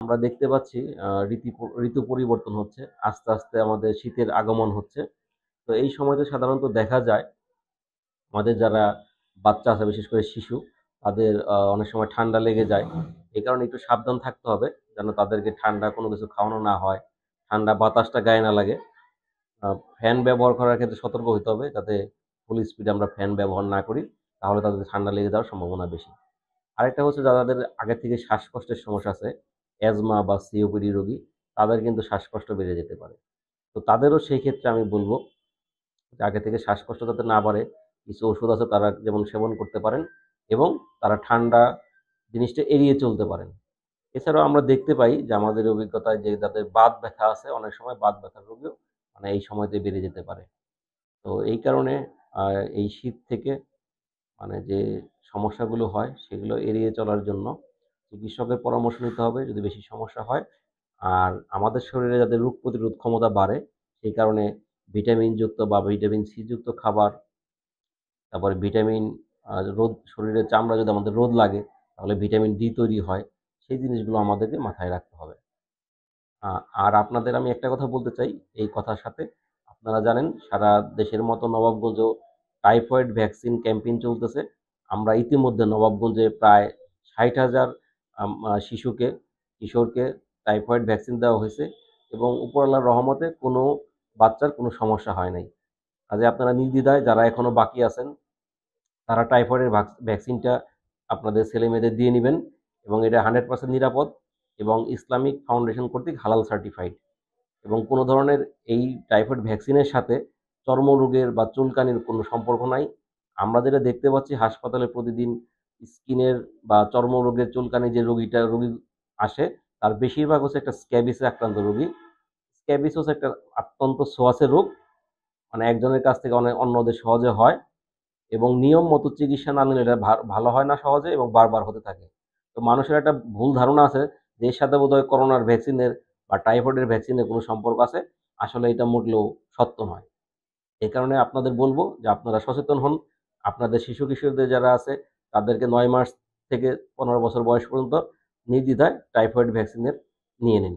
আমরা দেখতে পাচ্ছি ঋতু পরিবর্তন হচ্ছে। আস্তে, আস্তে আমাদের শীতের আগমন হচ্ছে। তো এই সময়তে সাধারণত দেখা যায় আমাদের যারা বাচ্চা আছে, বিশেষ করে শিশু, তাদের অনেক সময় ঠান্ডা লেগে যায়। এই কারণে একটু সাবধান থাকতে হবে যেন তাদেরকে ঠান্ডা কোনো কিছু খাওয়ানো না হয়। ঠান্ডা বাতাসটা গায়ে না লাগে। আ ফ্যান ব্যবহার করার ক্ষেত্রে সতর্ক হইতে হবে যাতে ফুল স্পিডে আমরা ফ্যান ব্যবহার না করি। তাহলে তাদের ঠান্ডা লেগে যাওয়ার সম্ভাবনা বেশি। আরেকটা হচ্ছে যাদের আগে থেকে শ্বাসকষ্টের সমস্যা আছে, অ্যাজমা বা সিওপিডি রোগী, তাদের কিন্তু শ্বাসকষ্ট বেড়ে যেতে পারে। তো তাদেরও সেই ক্ষেত্রে আমি বলব যে আগে থেকে শ্বাসকষ্ট যাতে না বাড়ে, কিছু ওষুধ আছে তারা যেমন সেবন করতে পারেন এবং তারা ঠান্ডা জিনিসটা এড়িয়ে চলতে পারেন। এছাড়াও আমরা দেখতে পাই যে আমাদের অভিজ্ঞতায় যে যাদের বাত ব্যথা আছে, অনেক সময় বাত ব্যথার রোগীও এই সময়তে বেড়ে যেতে পারে। তো এই কারণে আ এই শীত থেকে যে সমস্যাগুলো হয় সেগুলো এড়িয়ে চলার জন্য চিকিৎসকের পরামর্শ নিতে হবে যদি বেশি সমস্যা হয়। আর আমাদের শরীরে যাতে রোগ প্রতিরোধ ক্ষমতা বাড়ে সেই কারণে ভিটামিনযুক্ত বা ভিটামিন সি যুক্ত খাবার, তারপরে ভিটামিন শরীরের চামড়া যদি আমাদের রোদ লাগে তাহলে ভিটামিন ডি তৈরি হয়। সেই জিনিসগুলো আমাদেরকে মাথায় রাখতে হবে। আ আর আপনাদের আমি একটা কথা বলতে চাই এই কথার সাথে, আপনারা জানেন সারা দেশের মতো নবাবগঞ্জেও টাইফয়েড ভ্যাকসিন ক্যাম্পেইন চলতেছে। আমরা ইতিমধ্যে নবাবগঞ্জে প্রায় ৬০,০০০ কিশোরকে টাইফয়েড ভ্যাকসিন দেওয়া হইছে এবং উপর আল্লাহর রহমতে কোনো বাচ্চার কোনো সমস্যা হয় নাই। কাজেই আপনারা নির্দ্বিধায় যারা এখনো বাকি আছেন, তারা টাইফয়েডের ভ্যাকসিনটা আপনাদের ছেলেমেয়েদের দিয়ে নিবেন এবং এটা 100% নিরাপদ এবং ইসলামিক ফাউন্ডেশন কর্তৃক হালাল সার্টিফাইড। এবং কোনো ধরনের এই টাইফয়েড ভ্যাকসিনের সাথে চর্মরোগের বা চুলকানির কোনো সম্পর্ক নাই। আমরা যেটা দেখতে পাচ্ছি হাসপাতালে প্রতিদিন স্কিনের বা চর্মরোগের চুলকানি যে রোগী আসে, তার বেশিরভাগ হচ্ছে একটা স্ক্যাবিসে আক্রান্ত রোগী। স্ক্যাবিস হচ্ছে একটা অত্যন্ত ছোঁয়াচে রোগ। একজনের কাছ থেকে অন্যদের সহজে হয় এবং নিয়ম মতো চিকিৎসা না নিলে এটা ভালো হয় না সহজে এবং বারবার হতে থাকে। তো মানুষের একটা ভুল ধারণা আছে যে এর সাথে বোধহয় করোনার ভ্যাকসিনের বা টাইফয়েডের ভ্যাকসিনের কোনো সম্পর্ক আছে। আসলে এটা মোটেও সত্য নয়। এই কারণে আপনাদের বলব যে আপনারা সচেতন হন। আপনাদের শিশু-কিশোরদের যারা আছে তাদেরকে ৯ মাস থেকে ১৫ বছর বয়স পর্যন্ত নির্দ্বিধায় টাইফয়েড ভ্যাকসিনের নিয়ে নিন।